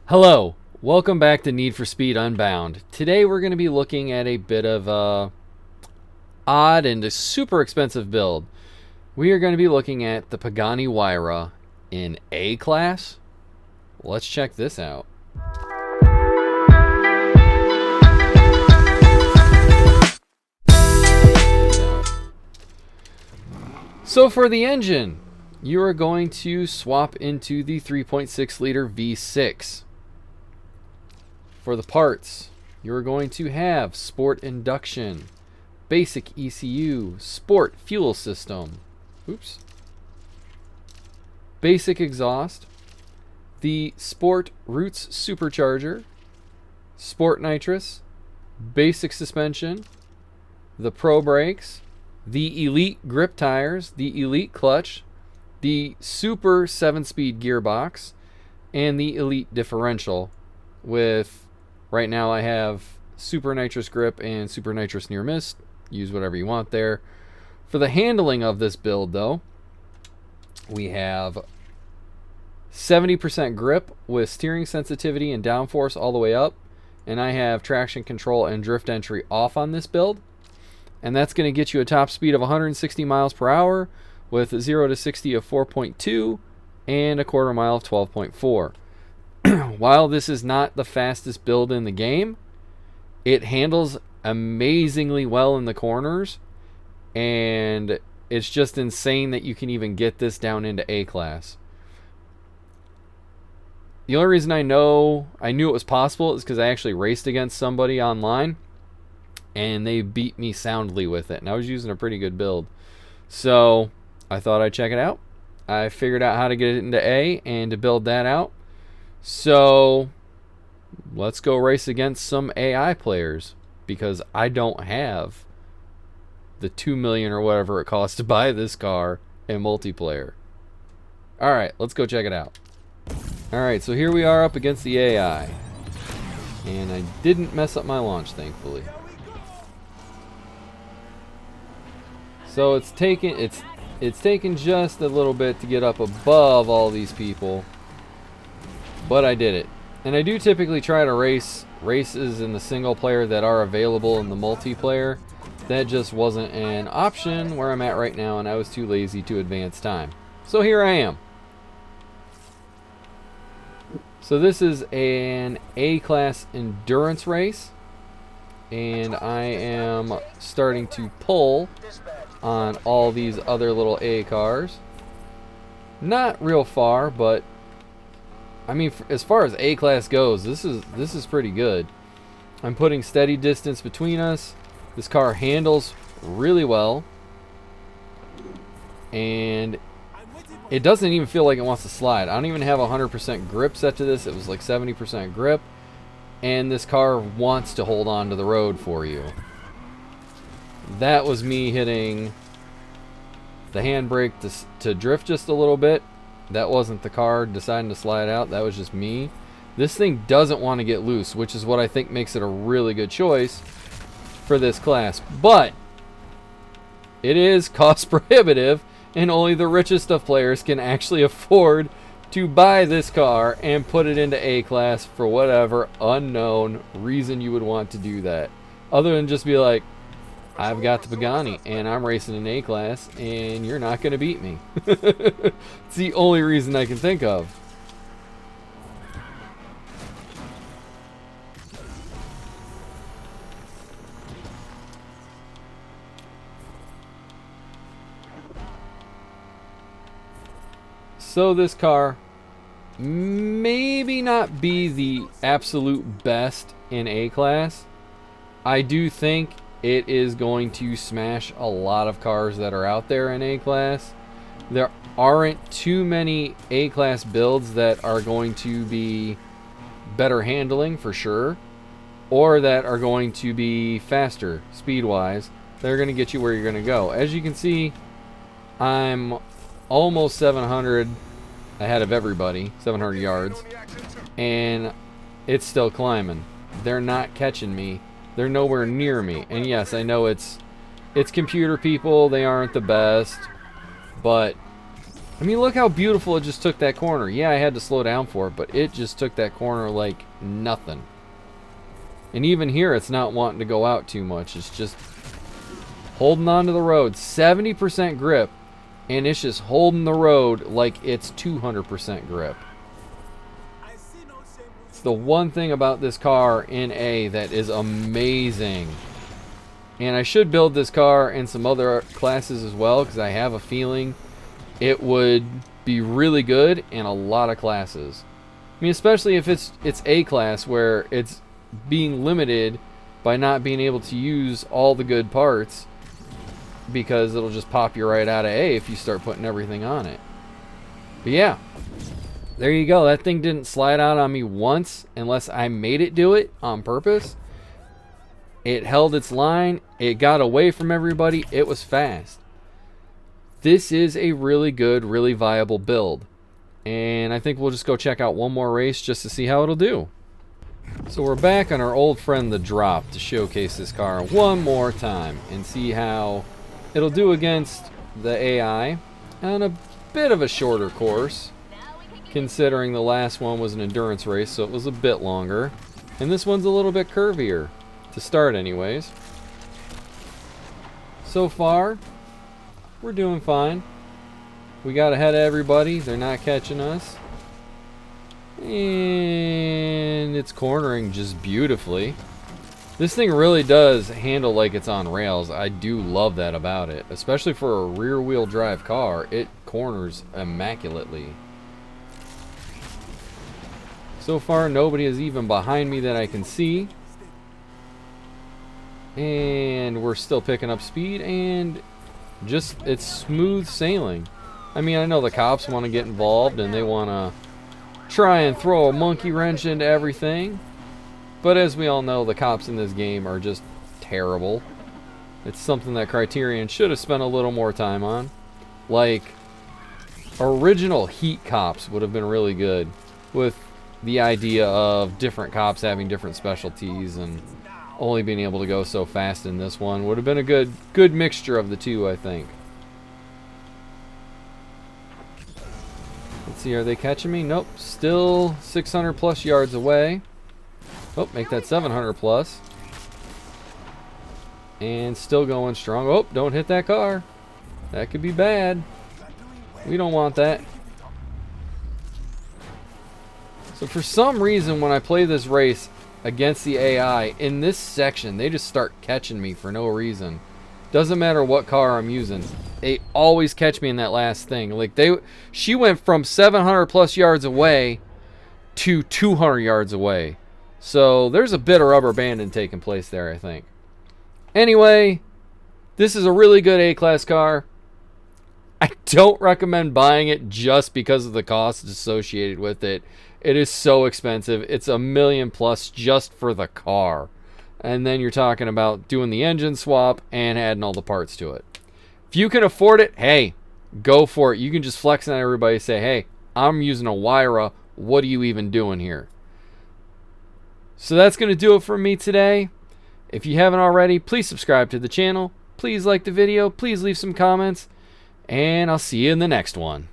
Hello, welcome back to Need for Speed Unbound. Today we're going to be looking at a bit of a odd and a super expensive build. We are going to be looking at the Pagani Huayra in A class. Let's check this out. So for the engine, you are going to swap into the 3.6 liter V6. For the parts, you're going to have Sport Induction, Basic ECU, Sport Fuel System, Basic Exhaust, the Sport Roots Supercharger, Sport Nitrous, Basic Suspension, the Pro Brakes, the Elite Grip Tires, the Elite Clutch, the Super 7-speed gearbox, and the Elite Differential with... Right now I have Super Nitrous Grip and Super Nitrous Near Miss. Use whatever you want there. For the handling of this build, though, we have 70% grip with steering sensitivity and downforce all the way up. And I have traction control and drift entry off on this build. And that's going to get you a top speed of 160 miles per hour with 0 to 60 of 4.2 and a quarter mile of 12.4. While this is not the fastest build in the game, it handles amazingly well in the corners, and it's just insane that you can even get this down into A class. The only reason I knew it was possible is because I actually raced against somebody online, and they beat me soundly with it, and I was using a pretty good build. So I thought I'd check it out. I figured out how to get it into A and to build that out. So let's go race against some AI players, because I don't have the 2 million or whatever it costs to buy this car in multiplayer. Alright, let's go check it out. Alright, so here we are up against the AI. And I didn't mess up my launch, thankfully. So it's taken just a little bit to get up above all these people. But I did it. And I do typically try to races in the single player that are available in the multiplayer. That just wasn't an option where I'm at right now, and I was too lazy to advance time. So here I am. So this is an A-class endurance race. And I am starting to pull on all these other little A cars. Not real far, but... I mean, as far as A-class goes, this is pretty good. I'm putting steady distance between us. This car handles really well. And it doesn't even feel like it wants to slide. I don't even have 100% grip set to this. It was like 70% grip. And this car wants to hold on to the road for you. That was me hitting the handbrake to drift just a little bit. That wasn't the car deciding to slide out. That was just me. This thing doesn't want to get loose, which is what I think makes it a really good choice for this class. But it is cost prohibitive, and only the richest of players can actually afford to buy this car and put it into A class for whatever unknown reason you would want to do that. Other than just be like, I've got the Pagani, and I'm racing in A class, and you're not going to beat me. It's the only reason I can think of. So this car maybe not be the absolute best in A class. I do think it is going to smash a lot of cars that are out there in A-class. There aren't too many A-class builds that are going to be better handling for sure, or that are going to be faster speed-wise. They're going to get you where you're going to go. As you can see, I'm almost 700 ahead of everybody, 700 yards, and it's still climbing. They're not catching me. They're nowhere near me. And yes, I know it's computer people. They aren't the best. But I mean, look how beautiful it just took that corner. Yeah, I had to slow down for it, but it just took that corner like nothing. And even here, it's not wanting to go out too much. It's just holding on to the road. 70% grip, and it's just holding the road like it's 200% grip. It's the one thing about this car in A that is amazing. And I should build this car in some other classes as well, because I have a feeling it would be really good in a lot of classes. I mean, especially if it's A class, where it's being limited by not being able to use all the good parts, because it'll just pop you right out of A if you start putting everything on it. But yeah, there you go. That thing didn't slide out on me once unless I made it do it on purpose. It held its line. It got away from everybody. It was fast. This is a really good, really viable build. And I think we'll just go check out one more race just to see how it'll do. So we're back on our old friend the drop to showcase this car one more time and see how it'll do against the AI on a bit of a shorter course, considering the last one was an endurance race, so it was a bit longer. And this one's a little bit curvier, to start anyways. So far, we're doing fine. We got ahead of everybody. They're not catching us. And it's cornering just beautifully. This thing really does handle like it's on rails. I do love that about it. Especially for a rear-wheel drive car, it corners immaculately. So far, nobody is even behind me that I can see. And we're still picking up speed, and just, it's smooth sailing. I mean, I know the cops want to get involved and they want to try and throw a monkey wrench into everything, but as we all know, the cops in this game are just terrible. It's something that Criterion should have spent a little more time on. Like, original Heat cops would have been really good, with the idea of different cops having different specialties and only being able to go so fast in this one. Would have been a good mixture of the two, I think. Let's see, are they catching me? Nope, still 600 plus yards away. Oh, make that 700 plus. And still going strong. Oh, don't hit that car. That could be bad. We don't want that. So for some reason, when I play this race against the AI, in this section, they just start catching me for no reason. Doesn't matter what car I'm using. They always catch me in that last thing. Like, she went from 700 plus yards away to 200 yards away. So there's a bit of rubber banding taking place there, I think. Anyway, this is a really good A-class car. I don't recommend buying it just because of the costs associated with it. It is so expensive. It's $1 million plus just for the car. And then you're talking about doing the engine swap and adding all the parts to it. If you can afford it, hey, go for it. You can just flex on everybody and say, hey, I'm using a Huayra. What are you even doing here? So that's going to do it for me today. If you haven't already, please subscribe to the channel. Please like the video. Please leave some comments. And I'll see you in the next one.